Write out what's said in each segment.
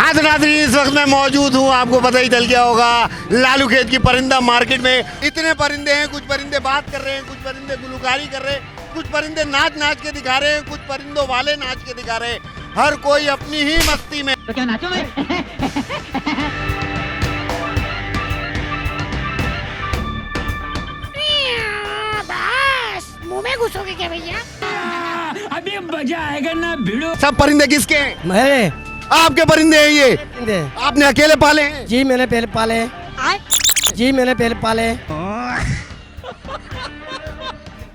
हाँ तो नाज़रीन, इस वक्त मैं मौजूद हूँ, आपको पता ही चल गया होगा, लालू खेत की परिंदा मार्केट में। इतने परिंदे हैं, कुछ परिंदे बात कर रहे हैं, कुछ परिंदे गुलकारी कर रहे हैं, कुछ परिंदे नाच नाच के दिखा रहे हैं, कुछ परिंदों वाले नाच के दिखा रहे हैं। हर कोई अपनी ही मस्ती में। तो क्या नाचो मैं? बस मुंह में घुसोगे क्या भैया? अभी मजा आएगा ना भिड़ो। सब परिंदे किसके हैं? मेरे आपके परिंदे हैं ये? परिंदे। आपने अकेले पाले हैं? जी मैंने पहले पाले हैं। जी मैंने पहले पाले हैं।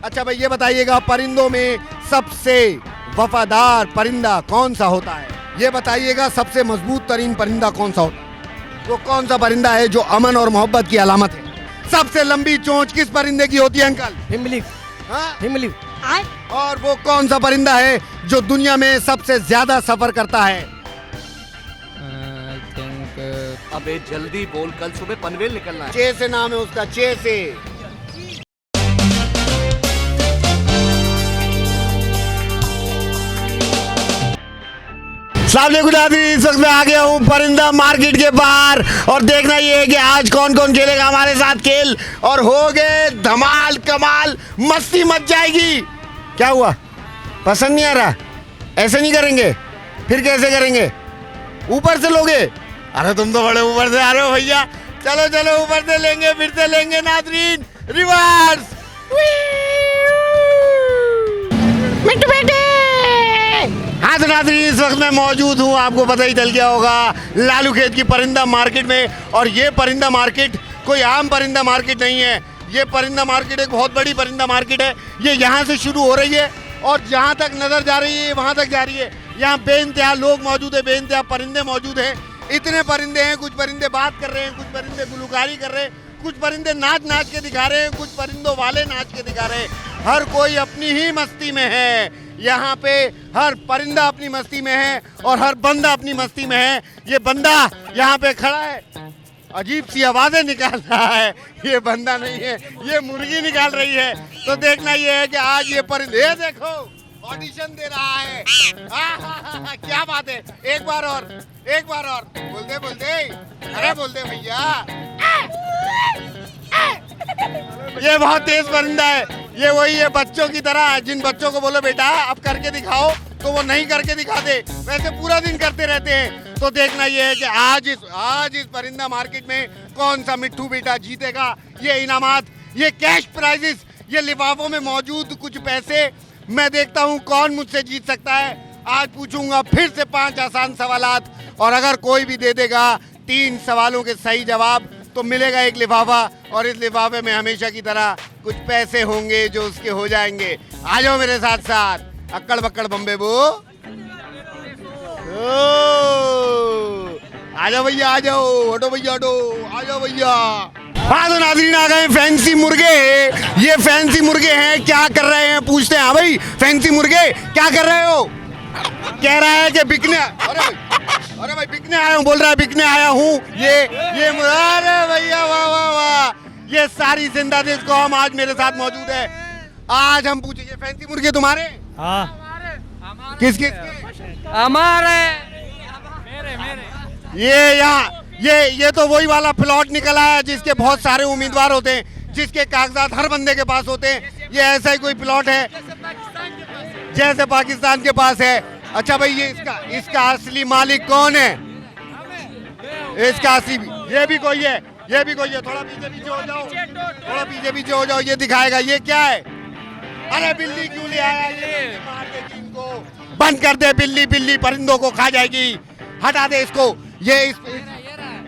अच्छा भाई, ये बताइएगा, परिंदों में सबसे वफादार परिंदा कौन सा होता है? ये बताइएगा, सबसे मजबूत तरीन परिंदा कौन सा होता है? वो कौन सा परिंदा है जो अमन और मोहब्बत की अलामत है? सबसे लंबी चोंच किस परिंदे की होती है अंकल? हिमली। हाँ? हिमली। और वो कौन सा परिंदा है जो दुनिया में सबसे ज्यादा सफर करता है? अबे जल्दी बोल, कल सुबह पनवेल निकलना है। चे से नाम है उसका, चे से। इस वक्त मैं आ गया हूँ परिंदा मार्केट के बाहर, और देखना ये है कि आज कौन कौन खेलेगा हमारे साथ खेल, और हो गए धमाल कमाल, मस्ती मच जाएगी। क्या हुआ, पसंद नहीं आ रहा? ऐसे नहीं करेंगे, फिर कैसे करेंगे? ऊपर से लोगे? अरे तुम तो बड़े ऊपर से आ रहे हो भैया। चलो चलो, ऊपर से लेंगे, फिर से लेंगे नाज़रीन। रिवर्स। मिट्टू बेटे। हाँ तो नाज़रीन, इस वक्त मैं मौजूद हूँ, आपको पता ही चल गया होगा, लालू खेत की परिंदा मार्केट में। और ये परिंदा मार्केट कोई आम परिंदा मार्केट नहीं है। ये परिंदा मार्केट एक बहुत बड़ी परिंदा मार्केट है। ये यहाँ से शुरू हो रही है और जहाँ तक नज़र जा रही है वहाँ तक जा रही है। यहाँ बेइंतहा लोग मौजूद है, बेइंतहा परिंदे मौजूद हैं। इतने परिंदे हैं, कुछ परिंदे बात कर रहे हैं, कुछ परिंदे गुलकारी कर रहे हैं, कुछ परिंदे नाच नाच के दिखा रहे हैं, कुछ परिंदों वाले नाच के दिखा रहे हैं। हर कोई अपनी ही मस्ती में है। यहाँ पे हर परिंदा अपनी मस्ती में है और हर बंदा अपनी मस्ती में है। ये बंदा यहाँ पे खड़ा है, अजीब सी आवाजें निकाल रहा है। ये बंदा नहीं है, ये मुर्गी निकाल रही है। तो देखना ये है कि आज ये परिंदे, ये देखो, ऑडिशन दे रहा है। क्या बात है, एक बार और, एक बार और, बोल दे बोल दे, अरे बोल दे भैया। ये बहुत तेज परिंदा है। ये वही है बच्चों की तरह, जिन बच्चों को बोलो बेटा अब करके दिखाओ तो वो नहीं करके दिखाते, वैसे पूरा दिन करते रहते हैं। तो देखना ये है कि आज इस परिंदा मार्केट में कौन सा मिट्टू बेटा जीतेगा ये इनामात, ये कैश प्राइजेस, ये लिफाफों में मौजूद कुछ पैसे। मैं देखता हूँ कौन मुझसे जीत सकता है। आज पूछूंगा फिर से 5 आसान सवालात, और अगर कोई भी दे देगा 3 सवालों के सही जवाब तो मिलेगा एक लिफाफा, और इस लिफाफे में हमेशा की तरह कुछ पैसे होंगे जो उसके हो जाएंगे। आ जाओ मेरे साथ साथ, अक्कड़ बक्कड़ बम्बे बो। आ जाओ भैया, आ जाओ, हटो भैया हटो, आ जाओ भैया। हाँ तो नाज़रीन, आ गए फैंसी मुर्गे। ये फैंसी मुर्गे हैं, क्या कर रहे हैं पूछते हैं। हाँ भाई, फैंसी मुर्गे क्या कर रहे हो? कह रहा है कि बिकने, अरे भाई बिकने आया हूँ, बोल रहा है बिकने आया हूँ। ये अरे भैया, वाह वाह वाह, ये सारी जिंदा दिल कौम आज मेरे साथ मौजूद है। आज हम पूछे, ये फैंसी मुर्गे तुम्हारे? हाँ किस किस? हमारे। ये यहाँ ये तो वही वाला प्लॉट निकला है जिसके बहुत सारे उम्मीदवार होते हैं, जिसके कागजात हर बंदे के पास होते हैं। ये ऐसा ही कोई प्लॉट है जैसे पाकिस्तान के पास है। अच्छा भाई, ये इसका असली मालिक कौन है? इसका असली, ये भी कोई है, ये भी कोई है। थोड़ा पीछे पीछे हो जाओ, थोड़ा पीछे पीछे हो जाओ, ये दिखाएगा ये क्या है। अरे बिल्ली क्यों ले आया ये? मार दे इनको, बंद कर दे। बिल्ली बिल्ली परिंदों को खा जाएगी, हटा दे इसको। ये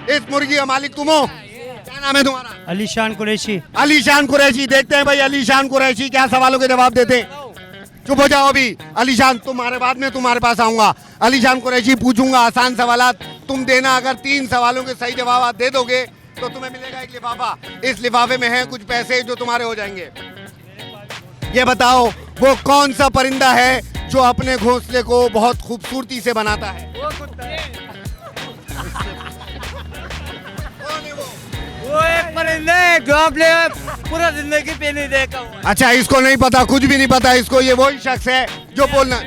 इस मुर्गी का मालिक तुम हो? क्या नाम है तुम्हारा? अलीशान कुरैशी। अलीशान कुरैशी। देखते हैं भाई अलीशान कुरैशी क्या सवालों के जवाब देते हैं। चुप हो जाओ अभी अलीशान, तुम्हारे बाद में तुम्हारे पास आऊंगा। अलीशान कुरैशी पूछूंगा आसान सवालात, तुम देना। अगर 3 सवालों के सही जवाब दे दोगे तो तुम्हें मिलेगा एक लिफाफा। इस लिफाफे में है कुछ पैसे जो तुम्हारे हो जाएंगे। ये बताओ, वो कौन सा परिंदा है जो अपने घोंसले को बहुत खूबसूरती से बनाता है? वो एक परिंदा है जो आपने पूरा जिंदगी पे नहीं देखा हुआ। अच्छा, इसको नहीं पता, कुछ भी नहीं पता इसको। ये वही शख्स है जो बोलना,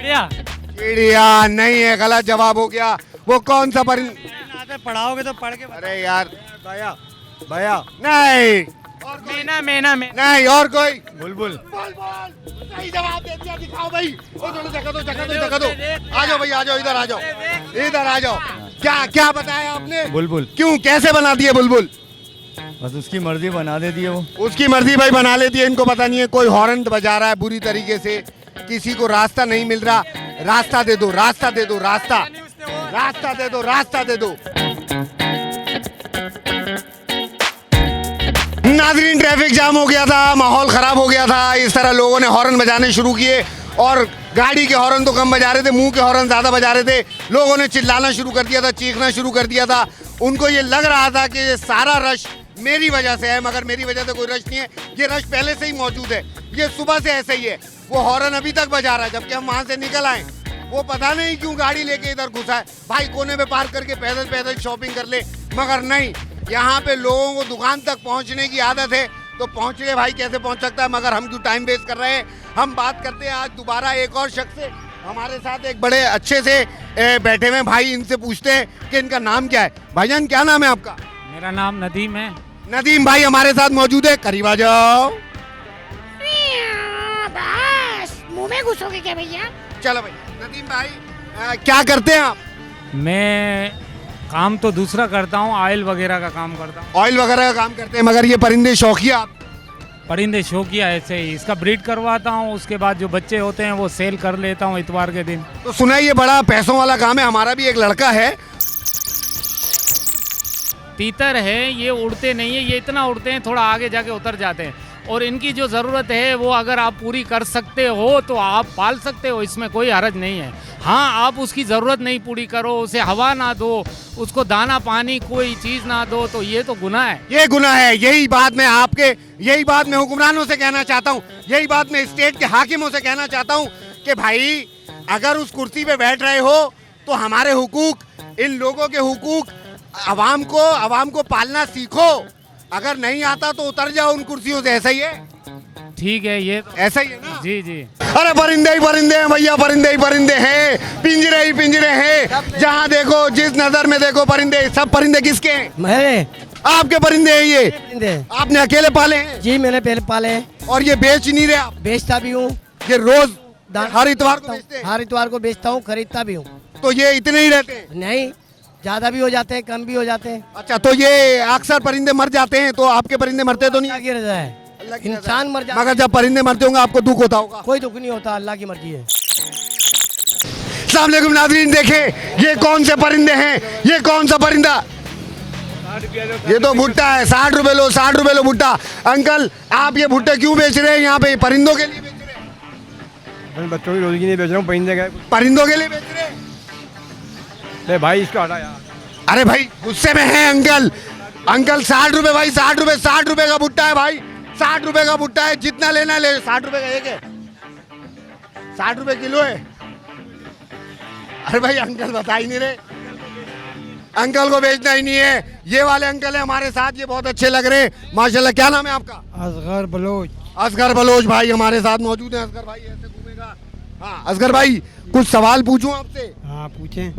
चिड़िया नहीं है, गलत जवाब हो गया। वो कौन सा परिंदा? पढ़ाओगे तो पढ़ के अरे यार भैया भैया नहीं और कोई मैना नहीं और कोई बुलबुल बोल सही जवाब दे दिया दिखाओ भाई वो दोनों जगह दो आ जाओ भाई आ जाओ इधर आ जाओ क्या बताया आपने बुलबुल क्यों कैसे बना दिए बुलबुल बस उसकी मर्जी बना देती है वो उसकी मर्जी भाई बना लेती है इनको पता नहीं है कोई हॉर्न बजा रहा है बुरी तरीके से किसी को रास्ता नहीं मिल रहा रास्ता दे दो रास्ता दे दो रास्ता दे दो नाज़रीन ट्रैफिक जाम हो गया था माहौल खराब हो गया था इस तरह लोगों ने हॉर्न बजाने शुरू किए और गाड़ी के हॉर्न तो कम बजा रहे थे मुंह के हॉर्न ज्यादा बजा रहे थे लोगों ने चिल्लाना शुरू कर दिया था चीखना शुरू कर दिया था उनको ये लग रहा था कि ये सारा रश मेरी वजह से है मगर मेरी वजह से कोई रश नहीं है ये रश पहले से ही मौजूद है ये सुबह से ऐसे ही है वो हॉर्न अभी तक बजा रहा है जबकि हम वहां से निकल आए वो पता नहीं क्यों गाड़ी लेके इधर घुसा है भाई कोने में पार्क करके पैदल शॉपिंग कर ले मगर नहीं यहाँ पे लोगों को दुकान तक पहुँचने की आदत है तो पहुँच ले भाई कैसे पहुँच सकता है मगर हम क्यों टाइम वेस्ट कर रहे हैं हम बात करते हैं आज दोबारा एक और शख्स से हमारे साथ एक बड़े अच्छे से बैठे हुए भाई इनसे पूछते हैं कि इनका नाम क्या है भाईजान क्या नाम है आपका मेरा नाम नदीम है। नदीम भाई हमारे साथ मौजूद है करीब आ जाओ बस मुंह में घुसोगे क्या भैया? चलो भाई नदीम भाई क्या करते हैं आप मैं काम तो दूसरा करता हूँ ऑयल वगैरह का काम करता हूँ। ऑयल वगैरह का काम करते हैं मगर ये परिंदे शौकिया आप परिंदे शौकिया ऐसे ही इसका ब्रीड करवाता हूँ उसके बाद जो बच्चे होते हैं वो सेल कर लेता हूँ इतवार के दिन। तो सुना है ये बड़ा पैसों वाला काम है हमारा भी एक लड़का है तीतर है ये उड़ते नहीं है ये इतना उड़ते हैं थोड़ा आगे जाके उतर जाते हैं और इनकी जो ज़रूरत है वो अगर आप पूरी कर सकते हो तो आप पाल सकते हो इसमें कोई हरज नहीं है। हाँ आप उसकी ज़रूरत नहीं पूरी करो उसे हवा ना दो उसको दाना पानी कोई चीज़ ना दो तो ये तो गुनाह है। ये गुनाह है यही बात मैं हुक्मरानों से कहना चाहता हूँ यही बात मैं स्टेट के हाकिमों से कहना चाहता हूँ कि भाई अगर उस कुर्सी पे बैठ रहे हो तो हमारे हुकूक इन लोगों के हुकूक आवाम को पालना सीखो अगर नहीं आता तो उतर जाओ उन कुर्सियों से ऐसा ही है ठीक है ये तो ऐसा ही है ना जी जी। अरे परिंदे ही परिंदे हैं भैया परिंदे ही परिंदे हैं पिंजरे ही पिंजरे हैं जहाँ देखो जिस नजर में देखो परिंदे सब परिंदे किसके हैं मेरे आपके परिंदे हैं ये परिंदे आपने अकेले पाले हैं जी मैंने पहले पाले हैं और ये बेच नहीं रहे आप बेचता भी हूँ ये रोज हर इतवार को बेचते हैं हर इतवार को बेचता हूँ खरीदता भी हूँ। तो ये इतने ही रहते हैं नहीं ज्यादा भी हो जाते हैं कम भी हो जाते हैं। अच्छा तो ये अक्सर परिंदे मर जाते हैं तो आपके परिंदे मरते तो नहीं अल्लाह की रजा है इंसान मर जाता मगर जब परिंदे मरते होंगे आपको दुख होता होगा कोई दुख नहीं होता अल्लाह की मर्जी है। अस्सलाम वालेकुम नाज़रीन देखें ये कौन से परिंदे हैं ये कौन सा परिंदा ये तो भुट्टा है 60 रुपए लो भुट्टा। अंकल आप ये भुट्टे क्यों बेच रहे हैं यहाँ पे परिंदों के लिए बेच रहे हैं बच्चों की रोजी नहीं बेच रहा हूँ परिंदों के लिए बेच रहे हैं भाई इसको हटा यार। अरे भाई गुस्से में है अंकल 60 रुपए भाई 60 रुपए का भुट्टा है भाई 60 रुपए का भुट्टा है जितना लेना ले 60 रुपए का एक है 60 रुपए किलो है। अरे भाई अंकल बता ही नहीं रहे अंकल को बेचना ही नहीं है ये वाले अंकल है हमारे साथ ये बहुत अच्छे लग रहे हैं माशाल्लाह। क्या नाम है आपका? असगर बलोच भाई हमारे साथ मौजूद है। असगर भाई ऐसे घूमेगा। हाँ असगर भाई कुछ सवाल पूछूं आपसे? हाँ पूछें।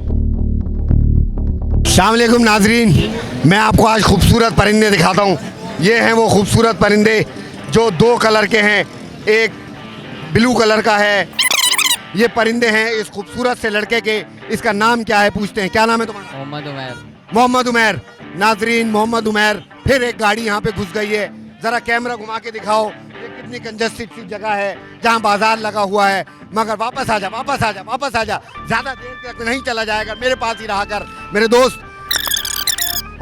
अस्सलाम वालेकुम नाजरीन मैं आपको आज खूबसूरत परिंदे दिखाता हूँ। ये हैं वो खूबसूरत परिंदे जो 2 कलर के हैं एक ब्लू कलर का है। ये परिंदे हैं इस खूबसूरत से लड़के के इसका नाम क्या है पूछते हैं। क्या नाम है तुम्हारा? मोहम्मद उमैर। नाजरीन मोहम्मद उमैर फिर एक गाड़ी यहाँ पे घुस गई है जरा कैमरा घुमा के दिखाओ ये कितनी कंजस्टेड सी जगह है जहाँ बाजार लगा हुआ है मगर वापस आ जा ज्यादा देर तक नहीं चला जाएगा मेरे पास ही रहा कर मेरे दोस्त।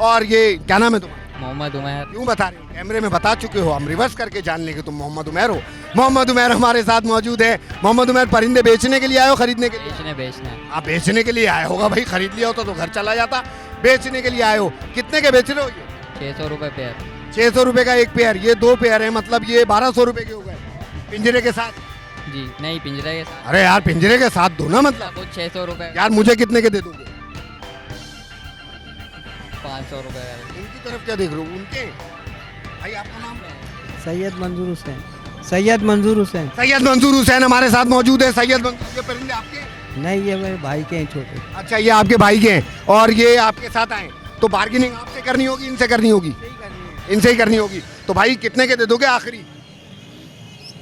और ये क्या नाम है तुम्हारा? मोहम्मद उमैर। क्यों बता रहे हो? कैमरे में बता चुके हो हम रिवर्स करके जान लेंगे तुम मोहम्मद उमैर हो। मोहम्मद उमैर हमारे साथ मौजूद है। मोहम्मद उमैर परिंदे बेचने के लिए आए हो खरीदने के लिए? बेचने। आप बेचने के लिए आए होगा भाई खरीद लिया होता तो घर चला जाता। बेचने के लिए आए हो कितने के बेच रहे हो? ये 600 रुपए पेयर। 600 रुपए का एक पेयर ये 2 पेयर है मतलब ये 1200 रुपए के हो गए पिंजरे के साथ। जी नहीं पिंजरे के साथ। अरे यार पिंजरे के साथ दो ना मतलब कुछ 600 रुपए। यार मुझे कितने के दे दोगे? 500 रुपए। उनकी तरफ क्या देख रहे हो? उनके भाई आपका नाम? सैयद मंजूर हुसैन। सैयद मंजूर हुसैन हमारे साथ मौजूद है। सैयद मंजूर के परिंदे आपके? नहीं ये मेरे भाई के हैं छोटे। अच्छा ये आपके भाई के हैं और ये आपके साथ आए तो बार्गेनिंग आपसे करनी होगी, इनसे करनी होगी? इनसे ही करनी होगी। तो भाई कितने के दे दोगे आखिरी?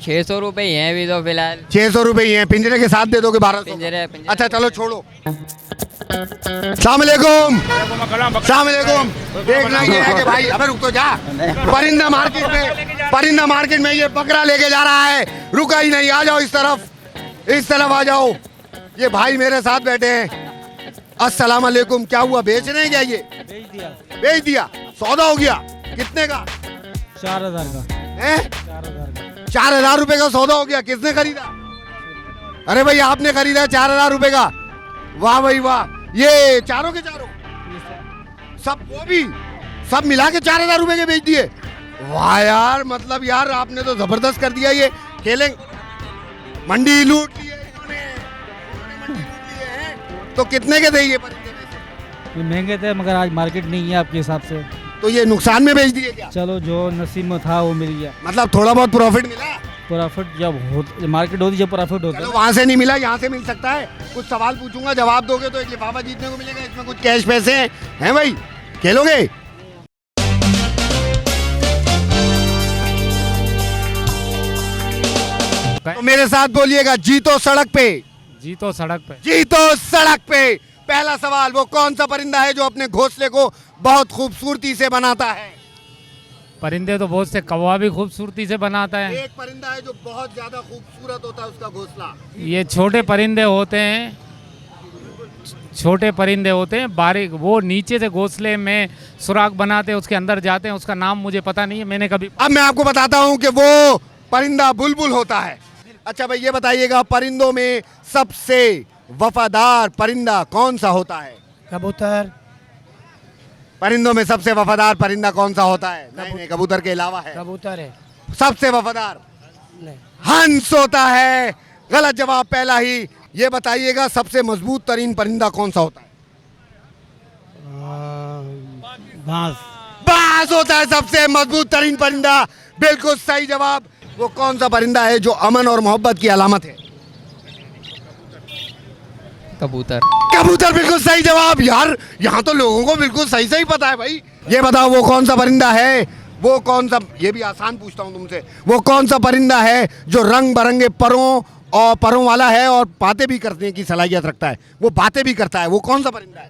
600 रुपए ही हैं अभी तो फिलहाल। 600 रुपए ही हैं, पिंजरे के साथ दे दोगे 1200? पिंजरे अच्छा चलो छोड़ो। सलामकुम, सलामकुम। देखना ये है कि भाई अबे रुक तो जा। परिंदा मार्केट में ये बकरा लेके जा रहा है, रुका ही नहीं। आ जाओ इस तरफ आ जाओ। ये भाई मेरे साथ बैठे हैं। अस्सलाम वालेकुम। क्या हुआ, बेच रहे हैं क्या ये? बेच दिया। सौदा हो गया कितने का? 4000 का है? 4000 रुपए का सौदा हो गया। किसने खरीदा? अरे भाई आपने खरीदा 4000 रुपए का। वाह भाई वाह। ये चारों के चारों सब, वो भी सब मिला के 4000 रुपए के बेच दिए। वाह यार, मतलब यार आपने तो जबरदस्त कर दिया। ये खेलेंगे, मंडी लूट लिए इन्होंने, मंडी लूट लिए हैं। तो कितने के थे ये परिंदे वैसे? ये महंगे थे मगर आज मार्केट नहीं है आपके हिसाब से। तो ये नुकसान में बेच दिए क्या? चलो जो नसीब में था वो मिल गया। मतलब थोड़ा बहुत प्रॉफिट मिला? प्रॉफिट जब मार्केट होती जब प्रॉफिट होता चलो है। वहां से नहीं मिला, यहाँ से मिल सकता है। कुछ सवाल पूछूंगा, जवाब दोगे तो एक लिफाफा जीतने को मिलेगा। इसमें कुछ कैश पैसे हैं भाई, खेलोगे? तो मेरे साथ बोलिएगा, जीतो सड़क पे। जीतो सड़क पे। जीतो सड़क पे। पहला सवाल, वो कौन सा परिंदा है जो अपने घोंसले को बहुत खूबसूरती से बनाता है? परिंदे तो बहुत से, कौवा भी खूबसूरती से बनाता है। एक परिंदा है जो बहुत ज्यादा खूबसूरत होता है, उसका घोंसला। ये छोटे परिंदे होते हैं, छोटे परिंदे होते हैं बारीक, वो नीचे से घोंसले में सुराख बनाते हैं, उसके अंदर जाते हैं। उसका नाम मुझे पता नहीं है, मैंने कभी। अब मैं आपको बताता हूं कि वो परिंदा बुलबुल होता है। अच्छा भाई ये बताइएगा, परिंदों में सबसे वफादार परिंदा कौन सा होता है? कबूतर। परिंदों में सबसे वफादार परिंदा कौन सा होता है? नहीं, कबूतर के अलावा है। कबूतर है। सबसे वफादार नहीं। हंस होता है। गलत जवाब पहला ही। ये बताइएगा, सबसे मजबूत तरीन परिंदा कौन सा होता है? बांस। बाज होता है सबसे मजबूत तरीन परिंदा। बिल्कुल सही जवाब। वो कौन सा परिंदा है जो अमन और मोहब्बत की अलामत है? कबूतर। कबूतर, बिल्कुल सही जवाब। यार यहाँ तो लोगों को बिल्कुल सही सही पता है भाई। ये बताओ, वो कौन सा परिंदा है, वो कौन सा, ये भी आसान पूछता हूँ तुमसे, वो कौन सा परिंदा है जो रंग बिरंगे परों वाला है और बातें भी करने की सलाहियत रखता है? वो बातें भी करता है, वो कौन सा परिंदा है?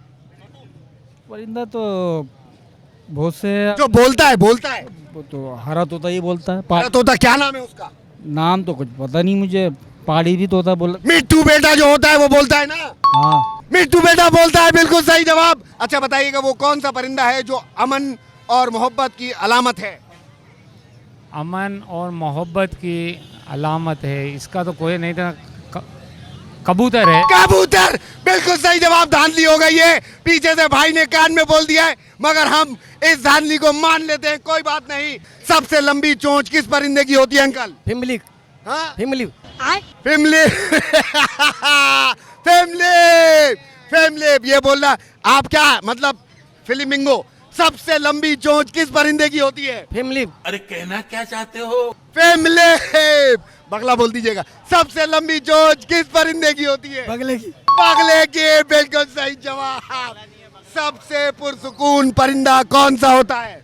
परिंदा तो बहुत से। जो बोलता है वो तो हरा तोता ही बोलता है। अरे तोता, क्या नाम है उसका? नाम तो कुछ पता नहीं मुझे। पहाड़ी भी तोता बोल। मिट्टू बेटा जो होता है वो बोलता है ना? हाँ। मिट्टू बेटा बोलता है, बिल्कुल सही जवाब। अच्छा बताइएगा, वो कौन सा परिंदा है जो अमन और मोहब्बत की अलामत है? अमन और मोहब्बत की अलामत है, इसका तो कोई नहीं था। कबूतर है। कबूतर, बिल्कुल सही जवाब। धांधली हो गई है, पीछे से भाई ने कान में बोल दिया है, मगर हम इस धांधली को मान लेते हैं, कोई बात नहीं। सबसे लंबी चोंच किस परिंदे की होती है अंकल? फिमली। हाँ? फिमली। फिमली। फिमली, ये बोलना आप क्या मतलब? फिलिमिंगो। सबसे लंबी चोंच किस परिंदे की होती है? फिमली। फिमली। बगला बोल दीजिएगा। सबसे लंबी चोंच किस परिंदे की होती है? बगले की। बगले की, बिल्कुल सही जवाब। सबसे पुरसुकून परिंदा कौन सा होता है?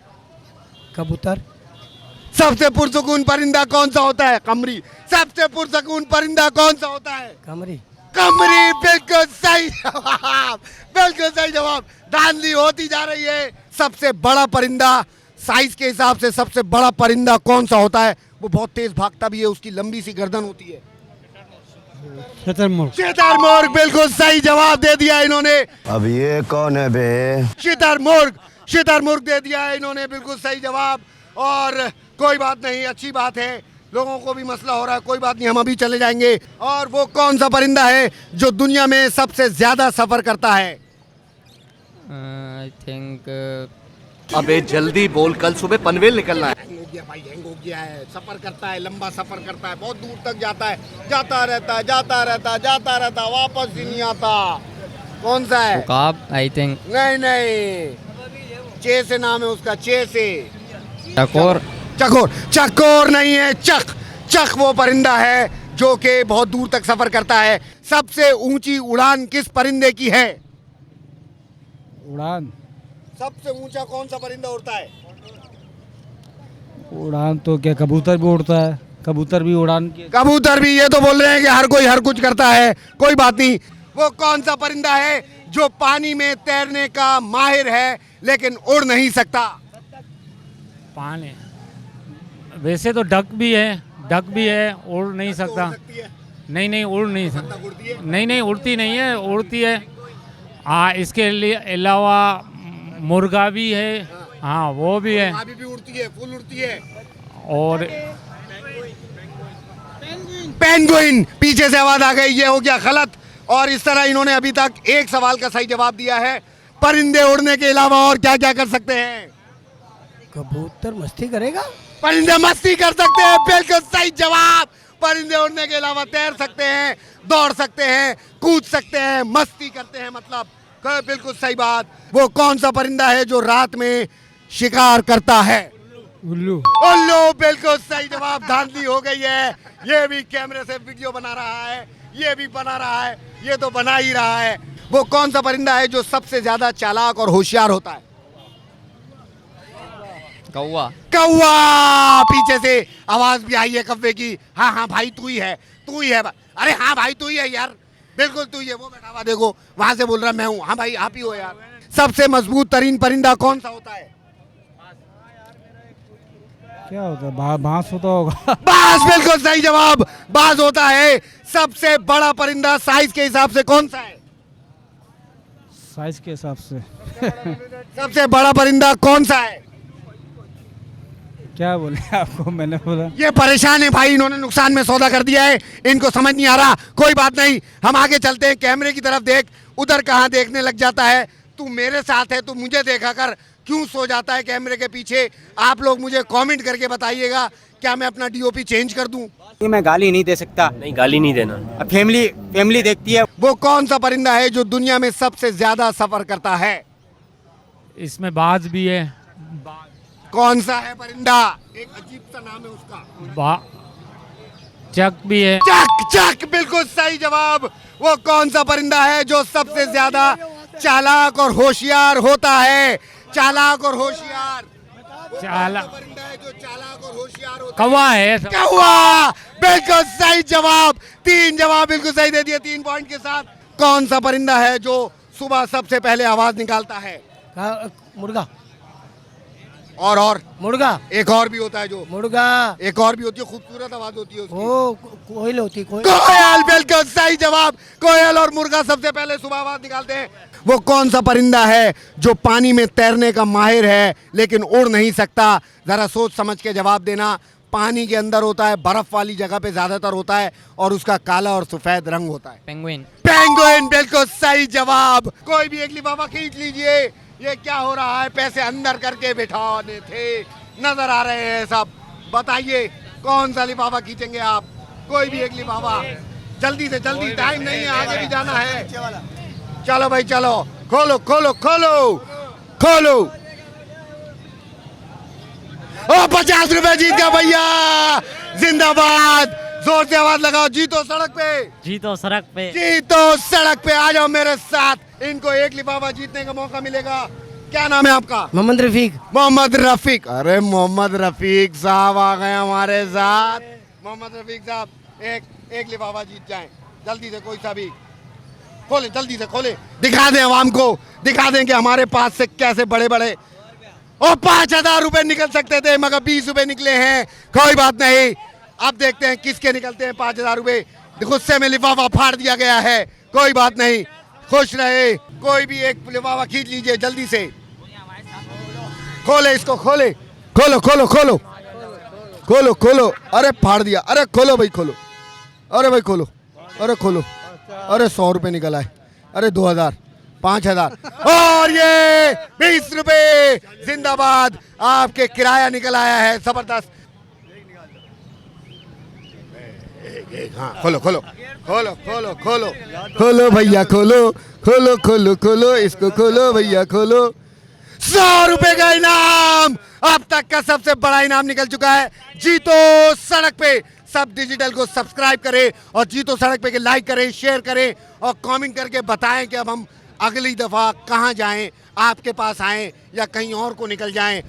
कबूतर। सबसे पुरसुकून परिंदा कौन सा होता है? कमरी। सबसे पुरसुकून परिंदा कौन सा होता है? कमरी। कमरी, बिल्कुल सही जवाब। बिल्कुल सही जवाब। धांधली होती जा रही है। सबसे बड़ा परिंदा, साइज के हिसाब से सबसे बड़ा परिंदा कौन सा होता है? वो बहुत तेज भागता भी है, उसकी लंबी सी गर्दन होती है। शुतुरमुर्ग। शुतुरमुर्ग, बिल्कुल सही जवाब दे दिया इन्होंने। अब ये कौन है बे? शुतुरमुर्ग दे दिया है इन्होंने, बिल्कुल सही जवाब। और कोई बात नहीं, अच्छी बात है, लोगों को भी मसला हो रहा है, कोई बात नहीं, हम अभी चले जाएंगे। और वो कौन सा परिंदा है जो दुनिया में सबसे ज्यादा सफर करता है? आई थिंक अबे जल्दी बोल, कल सुबह पनवेल निकलना है। हैंग हो गया भाई, हैंग हो गया है। सफर करता है, लंबा सफर करता है, बहुत दूर तक जाता है, जाता रहता, वापस ही नहीं आता। कौन सा है? उकाब। आई थिंक नहीं, चे से नाम है उसका, चे से। चकोर नहीं है, चक वो परिंदा है जो कि बहुत दूर तक सफर करता है। सबसे ऊंची उड़ान किस परिंदे की है? उड़ान। सबसे ऊंचा कौन सा परिंदा उड़ता है? उड़ान तो क्या कबूतर भी उड़ता है, कबूतर भी उड़ान की कबूतर भी, ये तो बोल रहे हैं कि हर कोई हर कुछ करता है, कोई बात नहीं। वो कौन सा परिंदा है जो पानी में तैरने का माहिर है लेकिन उड़ नहीं सकता? पानी वैसे तो डक भी है, उड़ नहीं सकता। नहीं उड़ नहीं सकता। नहीं उड़ती नहीं है, उड़ती है। हाँ, इसके लिए अलावा मुर्गा भी है, हाँ वो भी है। अभी भी उड़ती है, फुल उड़ती है। और पेंगुइन, पीछे से आवाज आ गई, ये हो गया गलत। और इस तरह इन्होंने अभी तक एक सवाल का सही जवाब दिया है। परिंदे उड़ने के अलावा और क्या क्या कर सकते हैं? कबूतर मस्ती करेगा। परिंदे मस्ती कर सकते हैं, बिल्कुल सही जवाब। परिंदे उड़ने के अलावा तैर सकते हैं, दौड़ सकते हैं, कूद सकते हैं, मस्ती करते हैं, मतलब बिल्कुल सही बात। वो कौन सा परिंदा है जो रात में शिकार करता है? उल्लू। उल्लू, बिल्कुल सही जवाब। धांधली हो गई है, ये भी कैमरे से वीडियो बना रहा है, ये भी बना रहा है, ये तो बना ही रहा है। वो कौन सा परिंदा है जो सबसे ज्यादा चालाक और होशियार होता है? कौवा। कौवा, पीछे से आवाज भी आई है कौवे की। हाँ भाई तू ही है, तू ही है। अरे हाँ भाई तू ही है यार, बिल्कुल तू ही है। वो बैठा हुआ देखो, वहां से बोल रहा मैं हूँ। हाँ भाई आप ही हो यार। सबसे मजबूत तरीन परिंदा कौन सा होता है? क्या होता है? बांस होता होगा। बाज, बिल्कुल सही जवाब, बाज होता है। सबसे बड़ा परिंदा साइज के हिसाब से कौन सा है? साइज के हिसाब से सबसे बड़ा परिंदा कौन सा है? क्या बोले आपको, मैंने बोला। ये परेशान है भाई, इन्होंने नुकसान में सौदा कर दिया है, इनको समझ नहीं आ रहा। कोई बात नहीं, हम आगे चलते हैं। कैमरे की तरफ देख, उधर कहाँ देखने लग जाता है? तू मेरे साथ है, तू मुझे देखा कर, क्यों सो जाता है कैमरे के पीछे? आप लोग मुझे कमेंट करके बताइएगा, क्या मैं अपना डीओपी चेंज कर दूं? मैं गाली नहीं दे सकता। नहीं, गाली नहीं देना। अब फैमिली देखती है। वो कौन सा परिंदा है जो दुनिया में सबसे ज्यादा सफर करता है? इसमें बाज भी है। कौन सा है परिंदा? एक अजीब सा नाम है उसका। चक भी है। चक, चक, बिल्कुल सही जवाब। वो कौन सा परिंदा है जो सबसे ज्यादा चालाक और होशियार होता है? चालाक और होशियार। परिंदा है जो चालाक और होशियार होता है? कौवा है। कौवा, बिल्कुल सही जवाब। 3 जवाब बिल्कुल सही दे दिए, 3 पॉइंट के साथ। कौन सा परिंदा है जो सुबह सबसे पहले आवाज निकालता है? मुर्गा। और मुर्गा। एक और भी होता है जो मुर्गा। एक और भी होती है, खूबसूरत आवाज होती है उसकी। ओ, कोयल होती, कोयल, बिल्कुल सही जवाब। कोयल और मुर्गा सबसे पहले सुबह आवाज निकालते हैं। वो कौन सा परिंदा है जो पानी में तैरने का माहिर है लेकिन उड़ नहीं सकता? जरा सोच समझ के जवाब देना। पानी के अंदर होता है, बर्फ वाली जगह पे ज्यादातर होता है, और उसका काला और सफेद रंग होता है। पेंगुइन। पेंगुइन, बिल्कुल सही जवाब। कोई भी एक लिफाफा खींच लीजिए। ये क्या हो रहा है? पैसे अंदर करके बिठाने थे, नजर आ रहे हैं सब। बताइए कौन सा लिफाफा खींचेंगे आप? कोई भी एक लिफाफा, जल्दी से जल्दी, टाइम नहीं है, आगे भी जाना है। चलो भाई चलो, खोलो खोलो खोलो खोलो। ओ 50 रुपए जीत गया भैया, जिंदाबाद। जोर से आवाज लगाओ, जीतो सड़क पे, जीतो सड़क पे। जीतो सड़क पे। आ जाओ मेरे साथ, इनको एक लिफाफा जीतने का मौका मिलेगा। क्या नाम है आपका? मोहम्मद रफीक। मोहम्मद रफीक। अरे मोहम्मद रफीक साहब आ गए हमारे साथ। मोहम्मद रफीक साहब, एक लिफाफा जीत जाएं जल्दी से, कोई सा भी खोले, जल्दी से खोले, दिखा दें आवाम को, दिखा दें कि हमारे पास से कैसे बड़े बड़े। ओ 5000 रुपए निकल सकते थे मगर 20 रुपए निकले हैं। कोई बात नहीं, अब देखते हैं किसके निकलते हैं 5000 रुपए। गुस्से में लिफाफा फाड़ दिया गया है, कोई बात नहीं, खुश रहे। कोई भी एक लिफाफा खींच लीजिए जल्दी से, खोले इसको, खोले, खोलो खोलो खोलो खोलो खोलो। अरे फाड़ दिया, अरे खोलो भाई खोलो, अरे भाई खोलो, अरे खोलो। अरे 100 रुपए निकल आए, अरे 2000, 5000 और ये 20 रुपए। जिंदाबाद, आपके किराया निकल आया है, जबरदस्त। हाँ खोलो खोलो खोलो खोलो खोलो खोलो भैया, खोलो खोलो खोलो खोलो, इसको खोलो भैया खोलो। 100 रुपए का इनाम, अब तक का सबसे बड़ा इनाम निकल चुका है। जीतो सड़क पे सब डिजिटल को सब्सक्राइब करें और जीतो सड़क पे के लाइक करें, शेयर करें और कमेंट करके बताएं कि अब हम अगली दफ़ा कहाँ जाएं, आपके पास आएं या कहीं और को निकल जाएं।